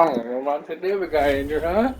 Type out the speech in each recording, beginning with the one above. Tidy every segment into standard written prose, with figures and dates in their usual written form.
don't know about that David guy injured, huh?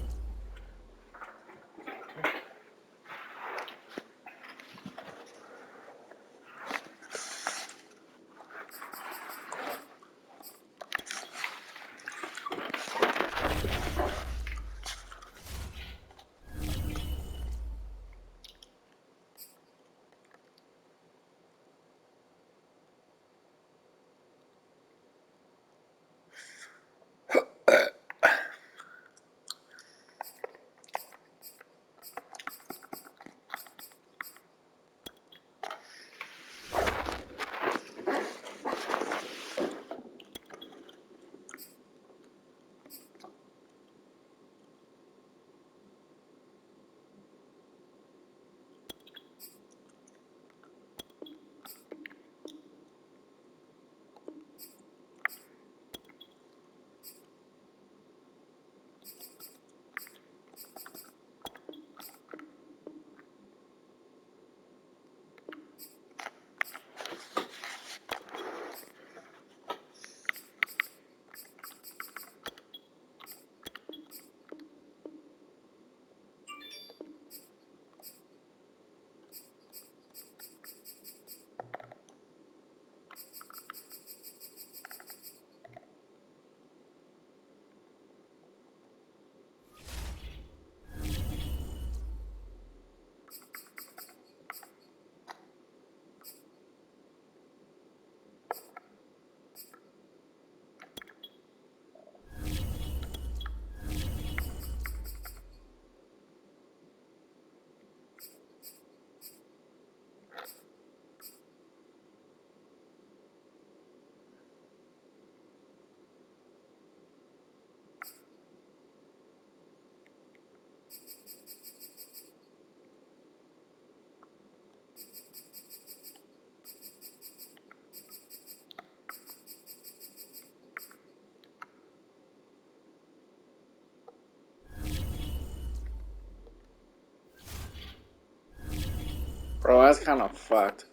Bro, that's kind of fucked.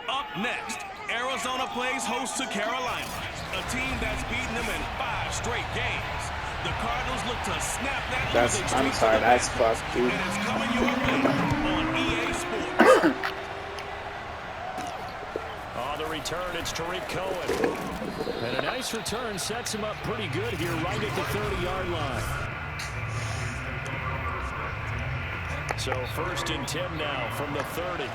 Up next, Arizona plays host to Carolina, a team that's beaten them in 5 straight games. The Cardinals look to snap that losing streak. I'm sorry, that's fucked, dude. And it's coming your way on EA Sports. On the return, it's Tariq Cohen. And a nice return sets him up pretty good here right at the 30-yard line. So 1st and 10 now from the 30.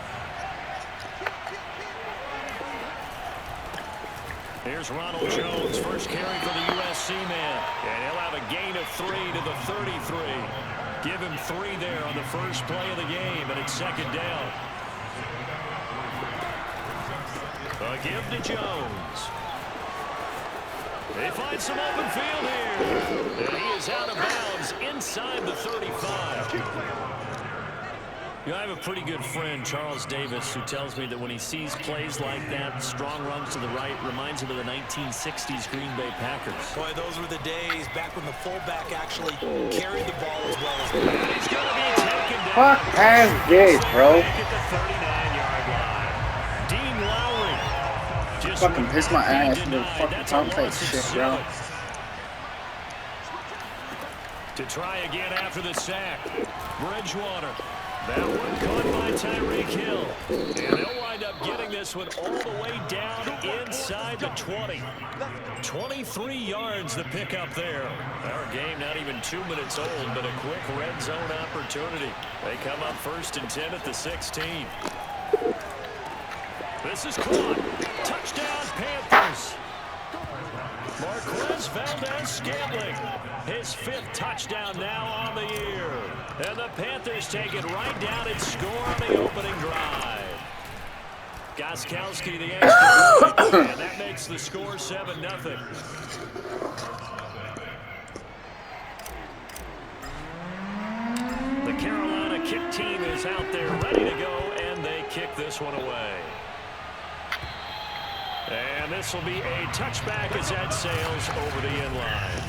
Here's Ronald Jones, first carry for the USC man. And he'll have a gain of 3 to the 33. Give him 3 there on the first play of the game, and it's 2nd down. A give to Jones. They find some open field here. And he is out of bounds inside the 35. You know, I have a pretty good friend, Charles Davis, who tells me that when he sees plays like that, strong runs to the right, reminds him of the 1960s Green Bay Packers. Boy, those were the days back when the fullback actually carried the ball as well as he's going to be taken down. Fuck pass gay, bro. At the 39-yard line. Dean Lowry. Just Fucking piss my ass with the fucking Tom face shit, bro. To try again after the sack. Bridgewater. That one caught by Tyreek Hill. And they'll wind up getting this one all the way down inside the 20. 23 yards the pickup there. Our game not even 2 minutes old, but a quick red zone opportunity. They come up 1st and 10 at the 16. This is caught. Touchdown, Panthers. Marquez Valdez-Scantling, his 5th touchdown now on the year. And the Panthers take it right down and score on the opening drive. Gostkowski the extra point, and that makes the score 7-0. The Carolina kick team is out there ready to go, and they kick this one away. And this will be a touchback as that sails over the end line.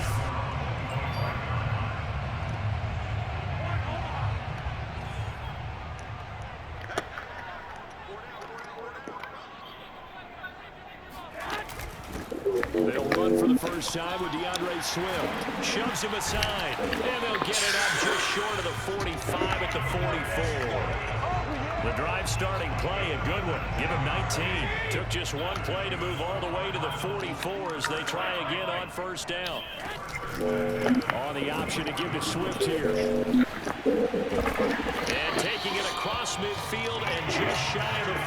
They'll run for the first time with DeAndre Swift. Shoves him aside, and they'll get it up just short of the 45 at the 44. The drive starting play, a good one. Give him 19. Took just one play to move all the way to the 44 as they try again on first down. On the option to give to Swift here. And taking it across midfield and just shy of the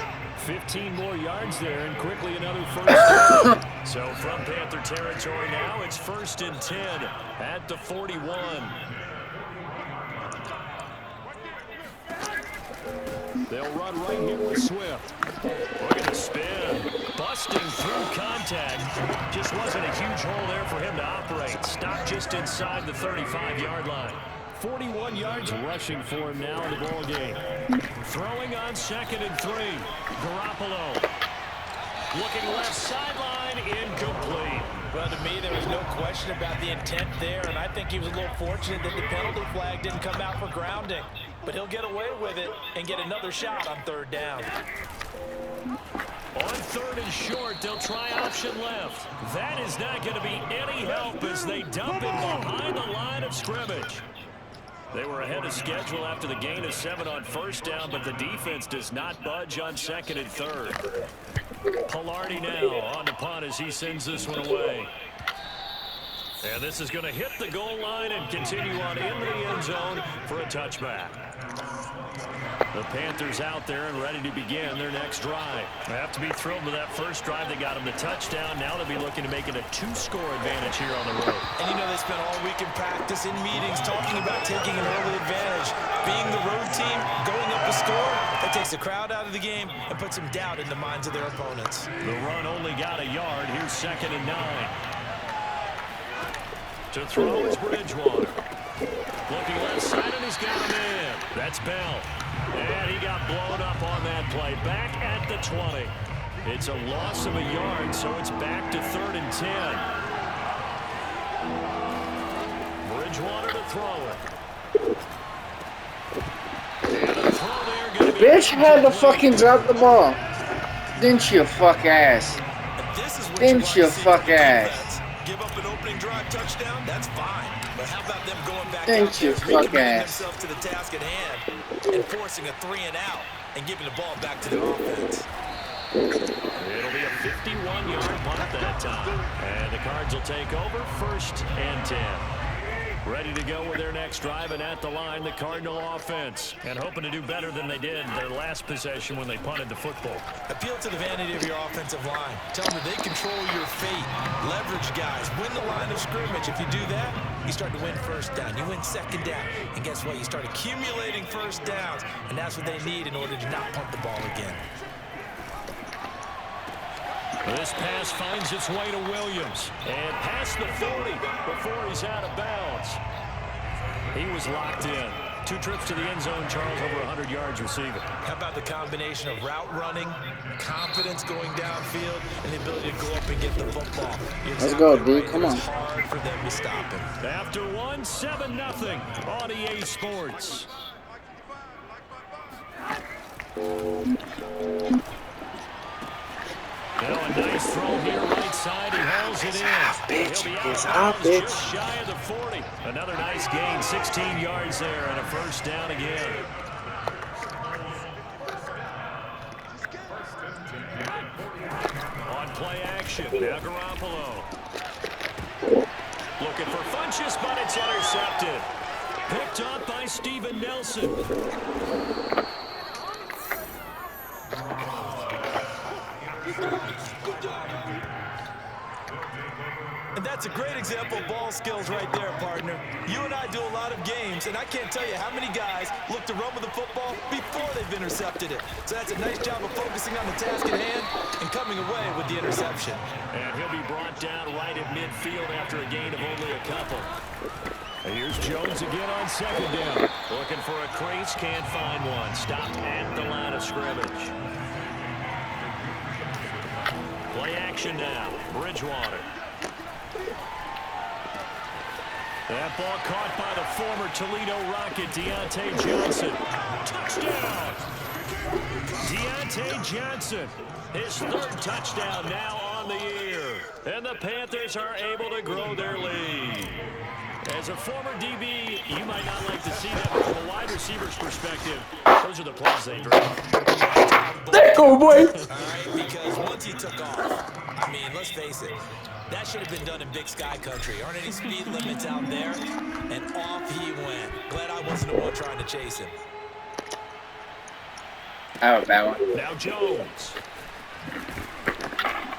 40. 15 more yards there and quickly another first down. So from Panther territory now, it's 1st and 10 at the 41. They'll run right here with Swift. Look at the spin. Busting through contact. Just wasn't a huge hole there for him to operate. Stopped just inside the 35-yard line. 41 yards rushing for him now in the ball game. Throwing on 2nd and 3. Garoppolo. Looking left sideline, incomplete. Well, to me, there was no question about the intent there, and I think he was a little fortunate that the penalty flag didn't come out for grounding. But he'll get away with it and get another shot on 3rd down. On 3rd and short, they'll try option left. That is not going to be any help as they dump it behind the line of scrimmage. They were ahead of schedule after the gain of 7 on first down, but the defense does not budge on 2nd and 3rd. Pilardi now on the punt as he sends this one away. And this is going to hit the goal line and continue on into the end zone for a touchback. The Panthers out there and ready to begin their next drive. They have to be thrilled with that first drive. They got them the touchdown. Now they'll be looking to make it a 2-score advantage here on the road. And you know, they spent all week in practice, in meetings, talking about taking an early advantage. Being the road team, going up a score, that takes the crowd out of the game and puts some doubt in the minds of their opponents. The run only got a yard. Here's 2nd and 9. To throw is Bridgewater. Looking left side, and he's got him in. That's Bell. And he got blown up on that play. Back at the 20. It's a loss of a yard, so it's back to 3rd and 10. Bridgewater to throw it. And a throw there gonna be Bitch had to fucking drop the ball. Didn't you, fuck ass? Didn't you, fuck ass? Give up an opening drive touchdown, that's fine. But how about them going back Thank you, fuck ass. themselves to the task at hand and forcing a 3 and out and giving the ball back to their offense? It'll be a 51-yard punt that time. And the Cards will take over 1st and 10. Ready to go with their next drive, and at the line, the Cardinal offense. And hoping to do better than they did their last possession when they punted the football. Appeal to the vanity of your offensive line. Tell them that they control your fate. Leverage guys. Win the line of scrimmage. If you do that, you start to win first down. You win 2nd down. And guess what? You start accumulating first downs. And that's what they need in order to not punt the ball again. This pass finds its way to Williams. And past the 40 before he's out of bounds. He was locked in. 2 trips to the end zone, Charles, over 100 yards receiving. How about the combination of route running, confidence going downfield, and the ability to go up and get the football? Let's go, dude. Come on. It's hard for them to stop him. After 1, 7-0 on EA Sports. Now a nice throw here, right side. He hauls it in. Bitch, He'll be it's out out, of bounds bitch. just shy of the 40. Another nice gain, 16 yards there, and a first down again. On play action, now Garoppolo. Looking for Funchess, but it's intercepted. Picked up by Steven Nelson. And that's a great example of ball skills right there, partner. You and I do a lot of games, and I can't tell you how many guys look to run with the football before they've intercepted it. So that's a nice job of focusing on the task at hand and coming away with the interception. And he'll be brought down right at midfield after a gain of only a couple. And here's Jones again on 2nd down. Looking for a crease, can't find one. Stopped at the line of scrimmage. Play action now. Bridgewater. That ball caught by the former Toledo Rocket, Deontay Johnson. Touchdown! Deontay Johnson, his third touchdown now on the year. And the Panthers are able to grow their lead. As a former DB, you might not like to see that, but from a wide receiver's perspective, those are the plays they draw. There go, boy. All right, because once he took off, I mean, let's face it, that should have been done in Big Sky Country. Aren't any speed limits out there? And off he went. Glad I wasn't the one trying to chase him. I have a bad one. Now Jones.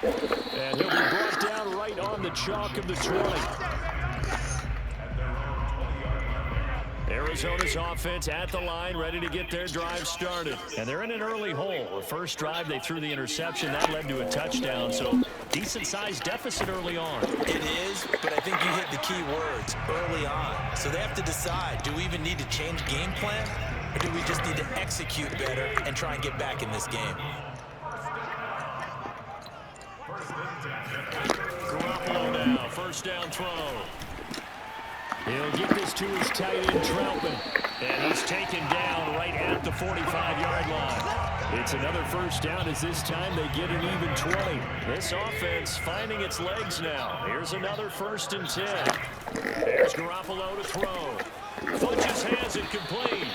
And he'll be brought down right on the chalk of the 20. Arizona's offense at the line, ready to get their drive started. And they're in an early hole. The first drive, they threw the interception. That led to a touchdown, so decent-sized deficit early on. It is, but I think you hit the key words, early on. So they have to decide, do we even need to change game plan, or do we just need to execute better and try and get back in this game? Garoppolo now, first down throw. He'll get this to his tight end, Troutman. And he's taken down right at the 45-yard line. It's another first down as this time they get an even 20. This offense finding its legs now. Here's another 1st and 10. There's Garoppolo to throw. Funches has it complete.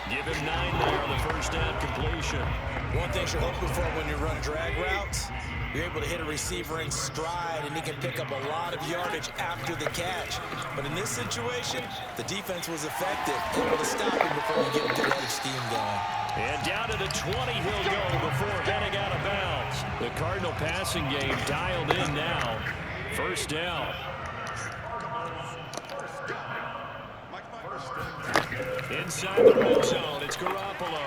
Give him 9 there on the first down completion. One thing you're hoping for when you run drag routes, you're able to hit a receiver in stride, and he can pick up a lot of yardage after the catch. But in this situation, the defense was effective, able to stop him before he get a good head of steam going. And down to the 20 he'll go before heading out of bounds. The Cardinal passing game dialed in now. First down. Inside the red zone, it's Garoppolo.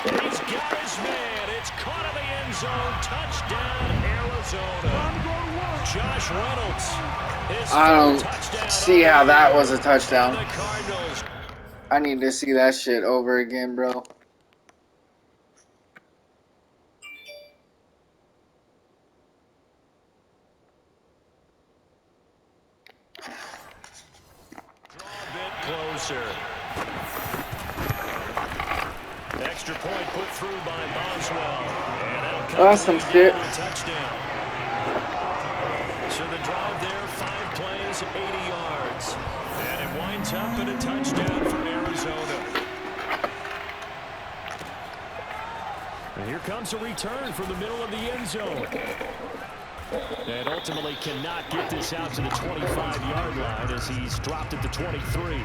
And he's got his man. It's caught in the end zone. Touchdown, Arizona. Josh Reynolds. I don't see how that was a touchdown. I need to see that shit over again, bro. Closer. Extra point put through by Boswell. And Awesome shit. Touchdown. So the drive there, 5 plays, 80 yards. And it winds up in a touchdown for Arizona. And here comes a return from the middle of the end zone. And ultimately cannot get this out to the 25-yard line as he's dropped at the 23.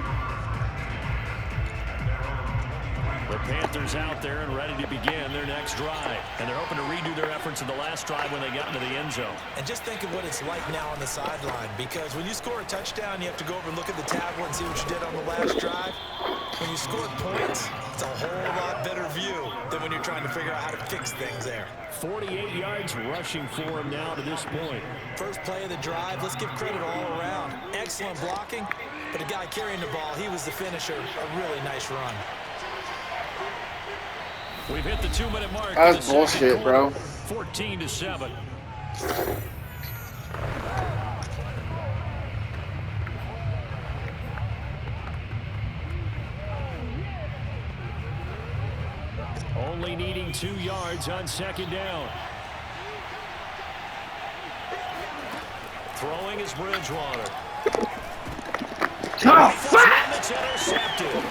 The Panthers out there and ready to begin their next drive. And they're hoping to redo their efforts in the last drive when they got into the end zone. And just think of what it's like now on the sideline, because when you score a touchdown, you have to go over and look at the tablet and see what you did on the last drive. When you score points, it's a whole lot better view than when you're trying to figure out how to fix things there. 48 yards rushing for him now to this point. First play of the drive, let's give credit all around. Excellent blocking, but the guy carrying the ball, he was the finisher. A really nice run. We've hit the 2-minute mark. That was bullshit, bro. 14-7. Only needing 2 yards on 2nd down. Throwing is Bridgewater. Oh, fuck! It's intercepted.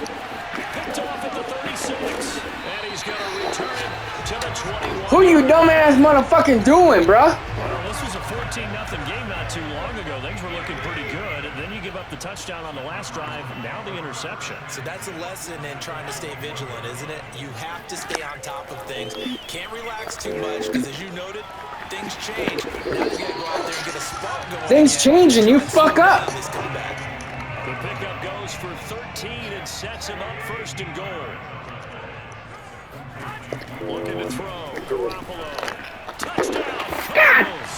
Picked off at the 36. And he's going to return it to the 21. Who you dumbass motherfucking doing, bruh? Well, this was a 14-0 game not too long ago. Things were looking pretty good. And then you give up the touchdown on the last drive. Now the interception. So that's a lesson in trying to stay vigilant, isn't it? You have to stay on top of things. Can't relax too much because, as you noted, things change. Now you got to go out there and get a spot going. Things change and you fuck up. The pickup goes for 13 and sets him up 1st and goal. Looking to throw. Garoppolo. Touchdown. Cardinals.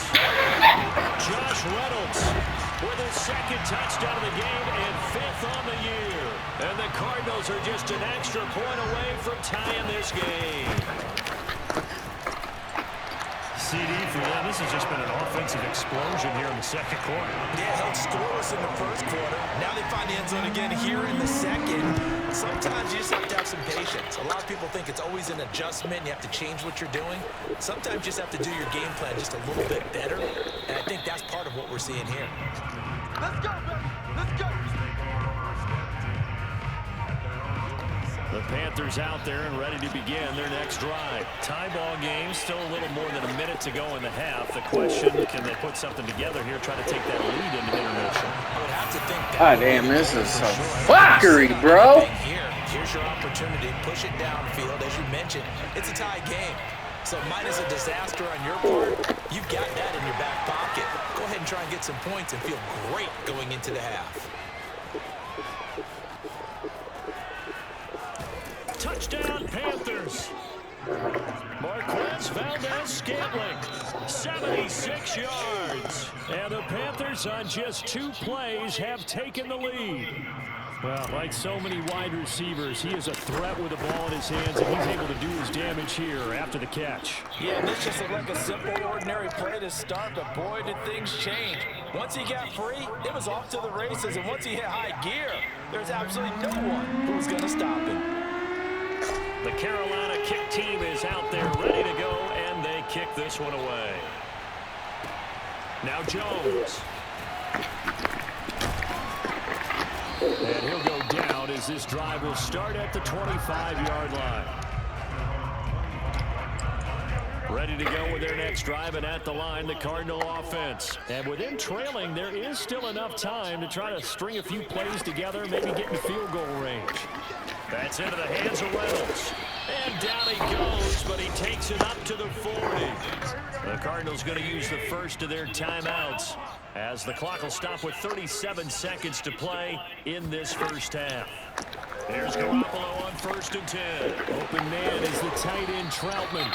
Josh Reynolds with his 2nd touchdown of the game and 5th on the year. And the Cardinals are just an extra point away from tying this game. TD for them. This has just been an offensive explosion here in the second quarter. Yeah, held scoreless in the first quarter. Now they find the end zone again here in the second. Sometimes you just have to have some patience. A lot of people think it's always an adjustment. You have to change what you're doing. Sometimes you just have to do your game plan just a little bit better. And I think that's part of what we're seeing here. Let's go, baby. Let's go. The Panthers out there and ready to begin their next drive. Tie ball game, still a little more than a minute to go in the half. The question, can they put something together here, try to take that lead into intermission? I would have to think that. God damn, this is some fuckery, bro. Here's your opportunity. Push it downfield. As you mentioned, it's a tie game. So minus a disaster on your part, you've got that in your back pocket. Go ahead and try and get some points and feel great going into the half. Touchdown, Panthers. Marquez Valdez-Scantling, 76 yards. And the Panthers on just 2 plays have taken the lead. Well, like so many wide receivers, he is a threat with the ball in his hands, and he's able to do his damage here after the catch. Yeah, and this just looked like a simple, ordinary play to start, but boy, did things change. Once he got free, it was off to the races, and once he hit high gear, there's absolutely no one who was going to stop him. The Carolina kick team is out there ready to go, and they kick this one away. Now Jones. And he'll go down as this drive will start at the 25-yard line. Ready to go with their next drive, and at the line, the Cardinal offense. And with them trailing, there is still enough time to try to string a few plays together, maybe get in field goal range. That's into the hands of Reynolds. And down he goes, but he takes it up to the 40. The Cardinals going to use the first of their timeouts as the clock will stop with 37 seconds to play in this first half. There's Garoppolo on 1st and 10. Open man is the tight end Troutman.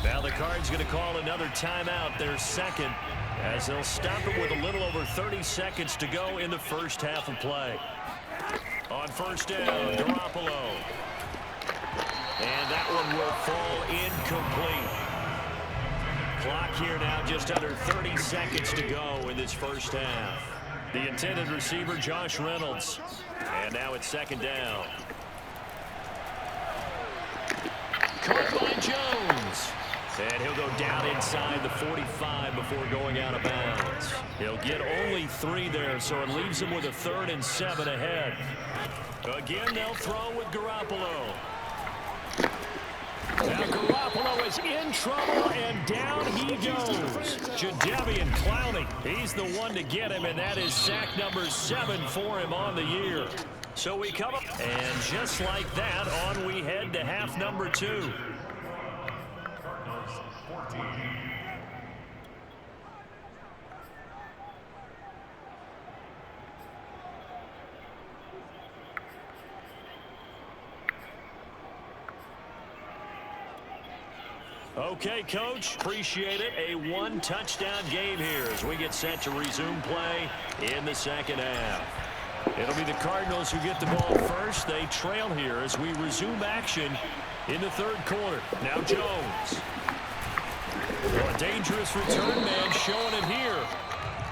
Now the Cards going to call another timeout, their second, as they'll stop it with a little over 30 seconds to go in the first half of play. On 1st down, Garoppolo. And that one will fall incomplete. Clock here now just under 30 seconds to go in this first half. The intended receiver, Josh Reynolds. And now it's 2nd down. Caught by Jones. And he'll go down inside the 45 before going out of bounds. He'll get only 3 there, so it leaves him with a 3rd and 7 ahead. Again, they'll throw with Garoppolo. Now Garoppolo is in trouble, and down he goes. Jadeveon Clowney, he's the one to get him, and that is sack number 7 for him on the year. So we come up, and just like that, on we head to half number 2. Okay, Coach, appreciate it. A 1-touchdown game here as we get set to resume play in the second half. It'll be the Cardinals who get the ball first. They trail here as we resume action in the 3rd quarter. Now Jones. Well, a dangerous return man showing it here.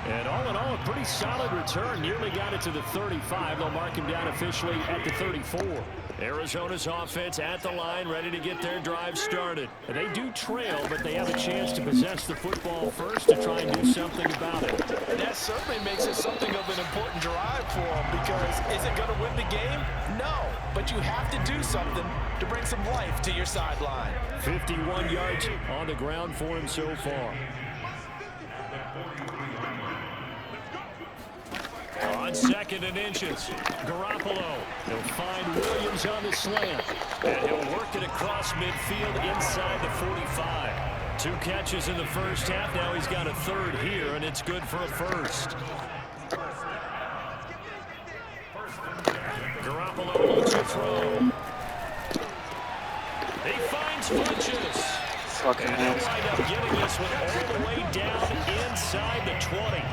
And all in all, a pretty solid return. Nearly got it to the 35. They'll mark him down officially at the 34. Arizona's offense at the line, ready to get their drive started. And they do trail, but they have a chance to possess the football first to try and do something about it. And that certainly makes it something of an important drive for them, because is it going to win the game? No, but you have to do something to bring some life to your sideline. 51 yards on the ground for him so far. On 2nd and inches, Garoppolo. He'll find Williams on the slant. And he'll work it across midfield inside the 45. 2 catches in the first half. Now he's got a 3rd here, and it's good for a 1st. Garoppolo looks to throw. He finds Funchess. And he'll wind up getting this one all the way down inside the 20.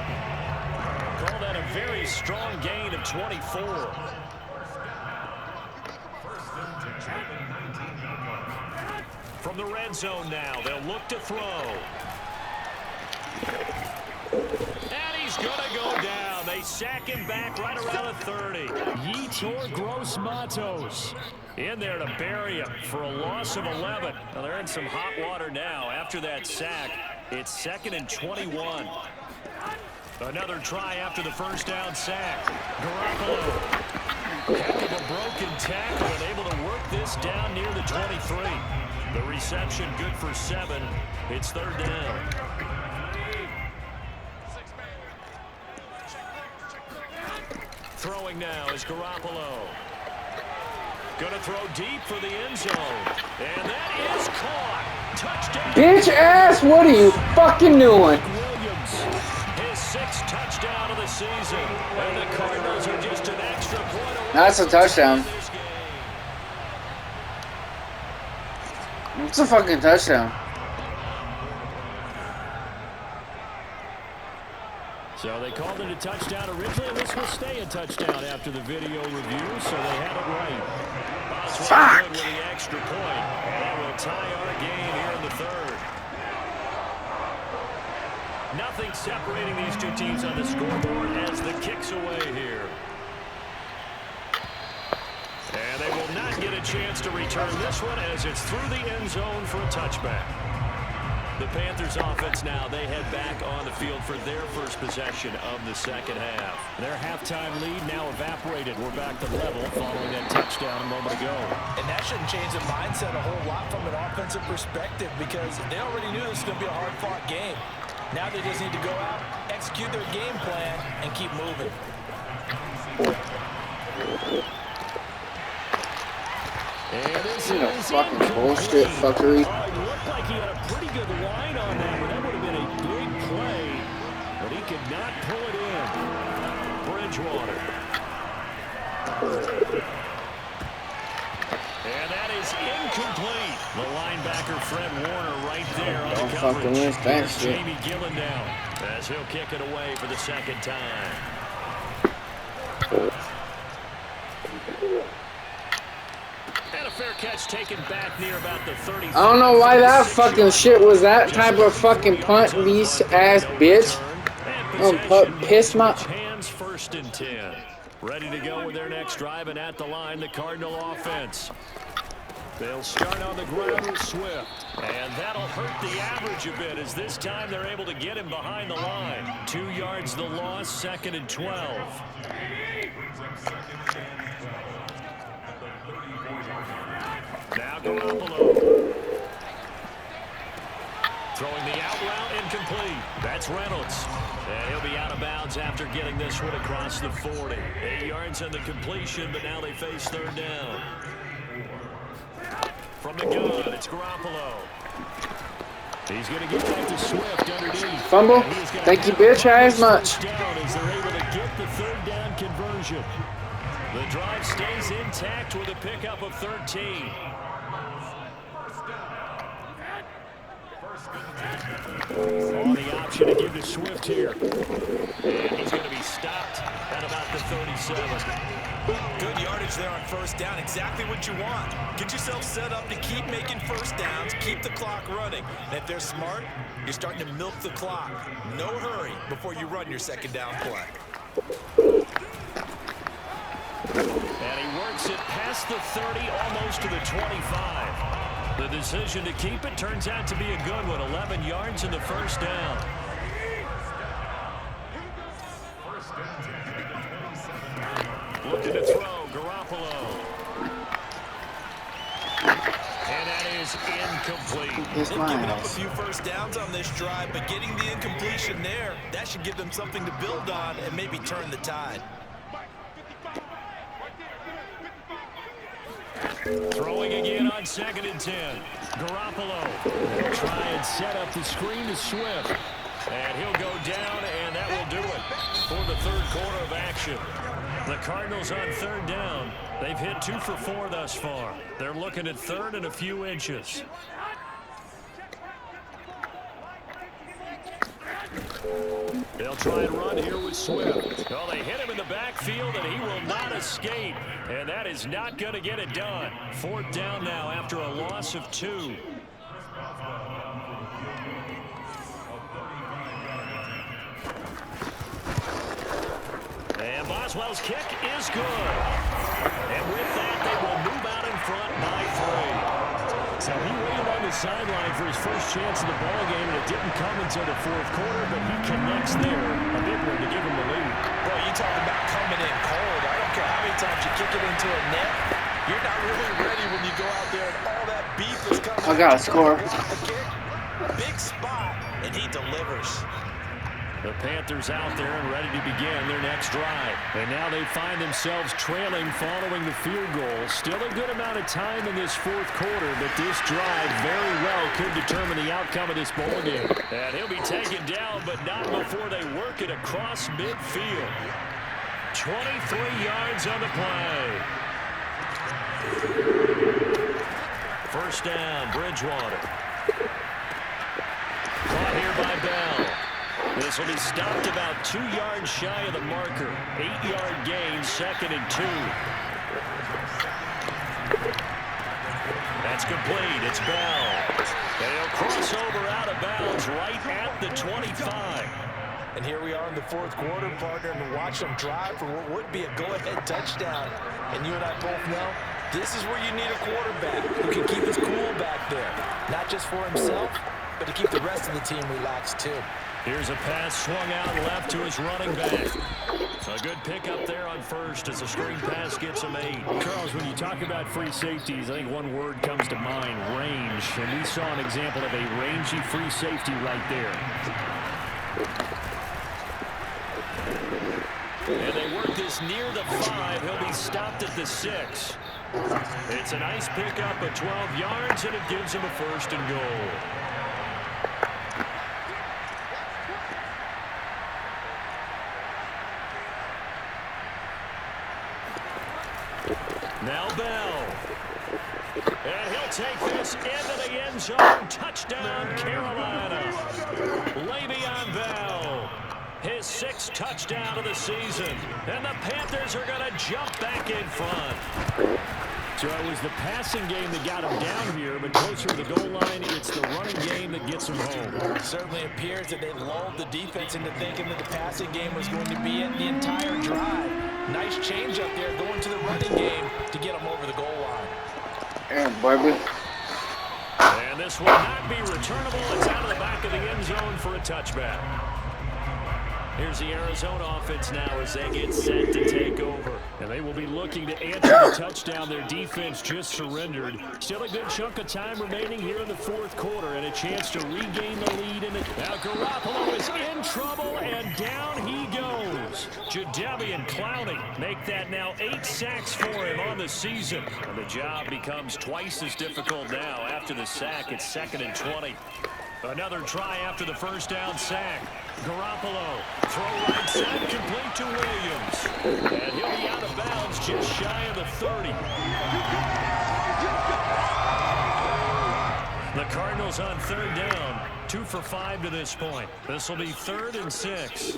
Call that a very strong gain of 24. From the red zone now, they'll look to throw. going to go down. They sack him back right around the 30. Yetur Gross-Matos in there to bury him for a loss of 11. Well, they're in some hot water now after that sack. It's 2nd and 21. Another try after the first down sack. Garoppolo. Heck of a broken tackle and able to work this down near the 23. The reception good for 7. It's 3rd down. Throwing now is Garoppolo. Going to throw deep for the end zone. And that is caught. Touchdown. Bitch ass, what are you fucking doing? Williams, his 6th touchdown of the season. And the Cardinals are just an extra point away. That's a touchdown. It's a fucking touchdown. So they called it a touchdown originally. This will stay a touchdown after the video review, so they had it right. Fuck! With the extra point, and that will tie our game here in the 3rd. Nothing separating these two teams on the scoreboard as the kick's away here. And they will not get a chance to return this one as it's through the end zone for a touchback. The Panthers offense now, they head back on the field for their first possession of the 2nd half. Their halftime lead now evaporated. We're back to level following that touchdown a moment ago. And that shouldn't change the mindset a whole lot from an offensive perspective because they already knew this was going to be a hard-fought game. Now they just need to go out, execute their game plan, and keep moving. And this is fucking bullshit fuckery. It looked like he had a pretty good line on that, but that would have been a big play. But he could not pull it in. Bridgewater. And that is incomplete. The linebacker, Fred Warner, right there on the coverage. Here's Jamie Gillen down as he'll kick it away for the 2nd time. And a fair catch taken back near about the 30. I don't know why that fucking shit was that type of fucking punt beast ass bitch. Piss my hands. 1st and 10. Ready to go with their next drive, and at the line, the Cardinal offense. They'll start on the ground with Swift, and that'll hurt the average a bit as this time they're able to get him behind the line. 2 yards the loss, 2nd and 12. Now Garoppolo. Throwing the out route incomplete. That's Reynolds. And he'll be out of bounds after getting this one across the 40. 8 yards on the completion, but now they face 3rd down. From the gun, it's Garoppolo. He's going to get back to Swift underneath. fumble. Thank you, bitch, as much. As they're able to get the 3rd down conversion. The drive stays intact with a pickup of 13. On the option to give to Swift here. And he's going to be stopped at about the 37. Good yardage there on 1st down. Exactly what you want. Get yourself set up to keep making 1st downs, keep the clock running. And if they're smart, you're starting to milk the clock. No hurry before you run your 2nd down play. And he works it past the 30, almost to the 25. The decision to keep it turns out to be a good one. 11 yards in the 1st down. Looking to throw, Garoppolo. And that is incomplete. They've given up a few 1st downs on this drive, but getting the incompletion there, that should give them something to build on and maybe turn the tide. Throwing again on 2nd and 10. Garoppolo will try and set up the screen to Swift. And he'll go down, and that will do it for the 3rd quarter of action. The Cardinals on 3rd down. They've hit 2 for 4 thus far. They're looking at 3rd and a few inches. They'll try and run here with Swift. Well, they hit him in the backfield, and he will not escape. And that is not going to get it done. 4th down now after a loss of 2. Boswell's kick is good. And with that, they will move out in front by 3. So he waited on the sideline for his first chance of the ball game, and it didn't come until the fourth quarter, but he connects there. A big one to give him the lead. Boy, you talk about coming in cold. I don't care how many times you kick it into a net. You're not really ready when you go out there and all that beef is coming. I got a score. Big spot, and he delivers. The Panthers out there and ready to begin their next drive. And now they find themselves trailing following the field goal. Still a good amount of time in this fourth quarter, but this drive very well could determine the outcome of this ball game. And he'll be taken down, but not before they work it across midfield. 23 yards on the play. First down, Bridgewater. Caught here by Bell. This will be stopped about 2 yards shy of the marker. 8-yard gain, 2nd and 2. That's complete. It's Bell. And he'll cross over out of bounds right at the 25. And here we are in the fourth quarter, partner, and watch them drive for what would be a go-ahead touchdown. And you and I both know this is where you need a quarterback who can keep his cool back there. Not just for himself, but to keep the rest of the team relaxed too. Here's a pass swung out left to his running back. So a good pickup there on first as the screen pass gets him 8. Charles, when you talk about free safeties, I think one word comes to mind, range. And we saw an example of a rangy free safety right there. And they work this near the 5. He'll be stopped at the 6. It's a nice pickup of 12 yards, and it gives him a 1st and goal. Now Bell. And he'll take this into the end zone. Touchdown, Carolina. Le'Veon Bell. His 6th touchdown of the season. And the Panthers are going to jump back in front. So it was the passing game that got him down here, but closer to the goal line, it's the running game that gets him home. It certainly appears that they lulled the defense into thinking that the passing game was going to be in the entire drive. Nice change up there going to the running game to get him over the goal line. Yeah, baby. And this will not be returnable. It's out of the back of the end zone for a touchback. Here's the Arizona offense now as they get set to take over. And they will be looking to answer the touchdown their defense just surrendered. Still a good chunk of time remaining here in the fourth quarter and a chance to regain the lead. Now Garoppolo is in trouble and down he goes. Jadeveon Clowney make that now 8 sacks for him on the season. And the job becomes twice as difficult now after the sack. It's 2nd and 20. Another try after the first down sack. Garoppolo, throw right side, complete to Williams. And he'll be out of bounds just shy of the 30. The Cardinals on 3rd down, 2 for 5 to this point. This will be 3rd and 6.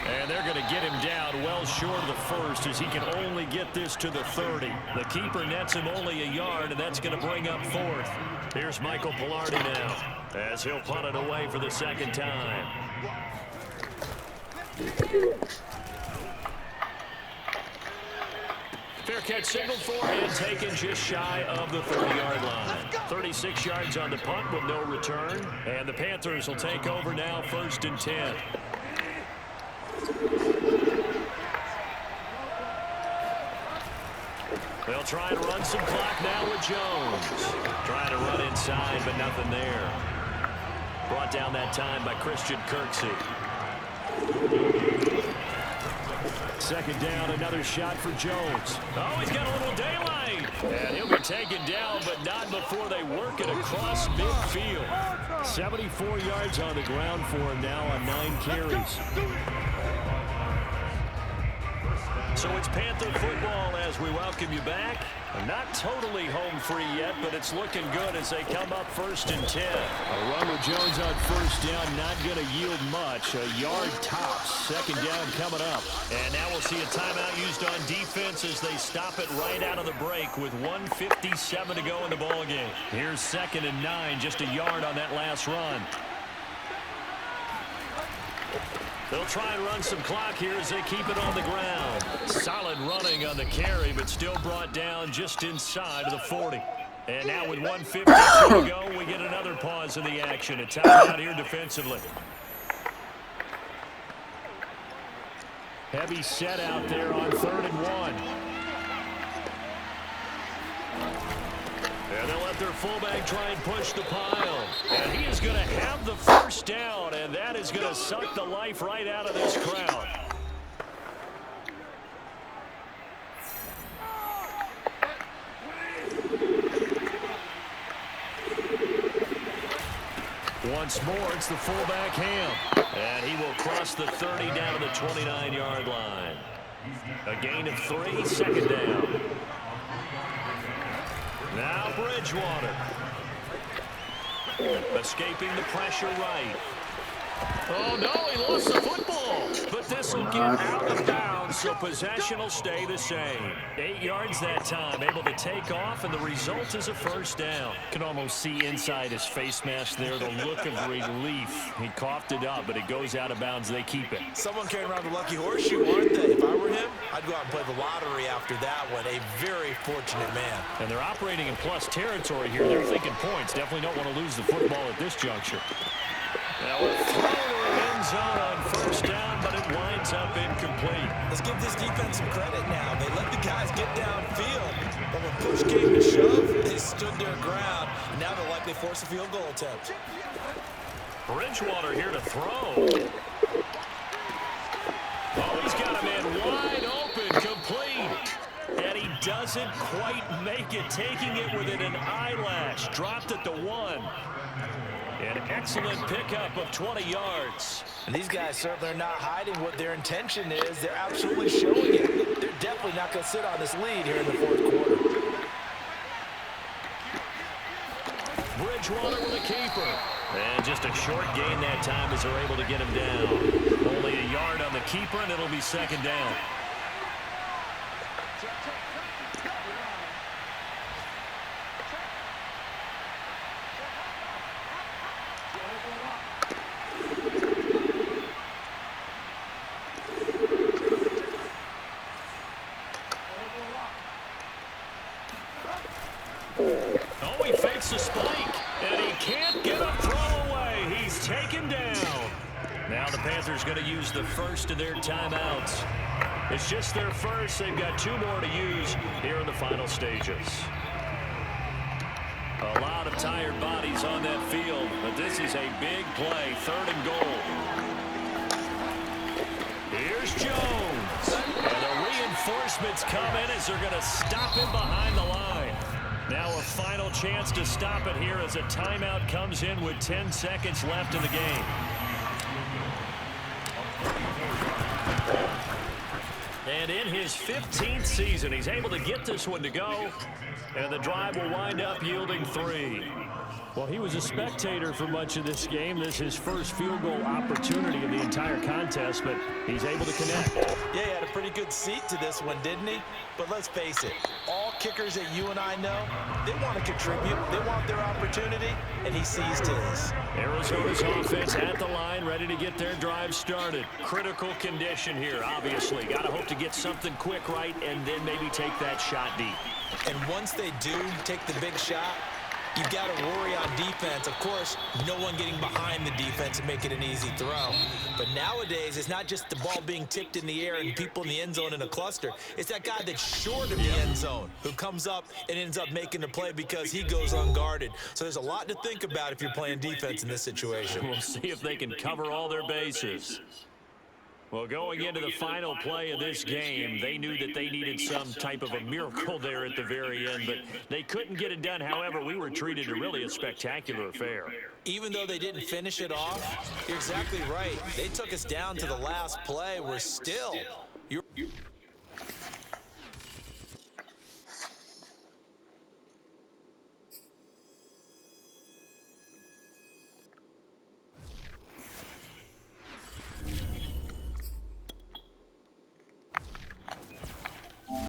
And they're going to get him down well short of the 1st as he can only get this to the 30. The keeper nets him only a yard, and that's going to bring up 4th. Here's Michael Pilardi now as he'll punt it away for the 2nd time. Fair catch signaled for and taken just shy of the 30-yard line. 36 yards on the punt with no return. And the Panthers will take over now 1st and 10. They'll try to run some clock now with Jones. Trying to run inside, but nothing there. Brought down that time by Christian Kirksey. 2nd down, another shot for Jones. Oh, he's got a little daylight. And he'll be taken down, but not before they work it across midfield. 74 yards on the ground for him now on 9 carries. So it's Panther football as we welcome you back. Not totally home free yet, but it's looking good as they come up 1st and 10. A run with Jones on 1st down, not going to yield much. A yard tops. 2nd down coming up. And now we'll see a timeout used on defense as they stop it right out of the break with 1:57 to go in the ball game. Here's 2nd and 9, just a yard on that last run. They'll try and run some clock here as they keep it on the ground. Solid running on the carry, but still brought down just inside of the 40. And now with 1:52 to go, we get another pause in the action. A timeout here defensively. Heavy set out there on 3rd and 1. And they'll let their fullback try and push the pile. And he is going to have the first down, and that is going to suck the life right out of this crowd. Once more, it's the fullback Ham. And he will cross the 30 down to the 29-yard line. A gain of 3, 2nd down. Now Bridgewater. Escaping the pressure right. Oh, no, he lost the football. But this will get out of bounds, so possession will stay the same. 8 yards that time, able to take off, and the result is a first down. Can almost see inside his face mask there the look of relief. He coughed it up, but it goes out of bounds. They keep it. Someone carrying around the lucky horseshoe, aren't they? If I were him, I'd go out and play the lottery after that one. A very fortunate man. And they're operating in plus territory here. They're thinking points. Definitely don't want to lose the football at this juncture. Now we're throwing end zone on first down, but it winds up incomplete. Let's give this defense some credit now. They let the guys get downfield, but when push came to shove, they stood their ground. And now they'll likely force a field goal attempt. Bridgewater here to throw. Oh, he's got a man wide open, complete. And he doesn't quite make it, taking it within an eyelash. Dropped at the 1. An excellent pickup of 20 yards. And these guys certainly are not hiding what their intention is. They're absolutely showing it. They're definitely not going to sit on this lead here in the 4th quarter. Bridgewater with a keeper. And just a short gain that time as they're able to get him down. Only a yard on the keeper, and it'll be 2nd down. Oh, he fakes the spike, and he can't get a throw away. He's taken down. Now the Panthers going to use the first of their timeouts. It's just their first. They've got 2 more to use here in the final stages. A lot of tired bodies on that field, but this is a big play, 3rd and goal. Here's Jones. And the reinforcements come in as they're going to stop him behind the line. Now a final chance to stop it here as a timeout comes in with 10 seconds left in the game. And in his 15th season, he's able to get this one to go. And the drive will wind up yielding 3. Well, he was a spectator for much of this game. This is his first field goal opportunity of the entire contest, but he's able to connect. Yeah, he had a pretty good seat to this one, didn't he? But let's face it, all kickers that you and I know, they want to contribute. They want their opportunity, and he seized his. Arizona's offense at the line, ready to get their drive started. Critical condition here, obviously. Got to hope to get something quick right and then maybe take that shot deep. And once they do take the big shot, you've got to worry on defense. Of course, no one getting behind the defense and make it an easy throw. But nowadays, it's not just the ball being tipped in the air and people in the end zone in a cluster. It's that guy that's short of the end zone who comes up and ends up making the play because he goes unguarded. So there's a lot to think about if you're playing defense in this situation. We'll see if they can cover all their bases. Well, going into the final play of this game, they knew that they needed some type of a miracle there at the very end, but they couldn't get it done. However, we were treated to really a spectacular affair. Even though they didn't finish it off, you're exactly right. They took us down to the last play. We're still...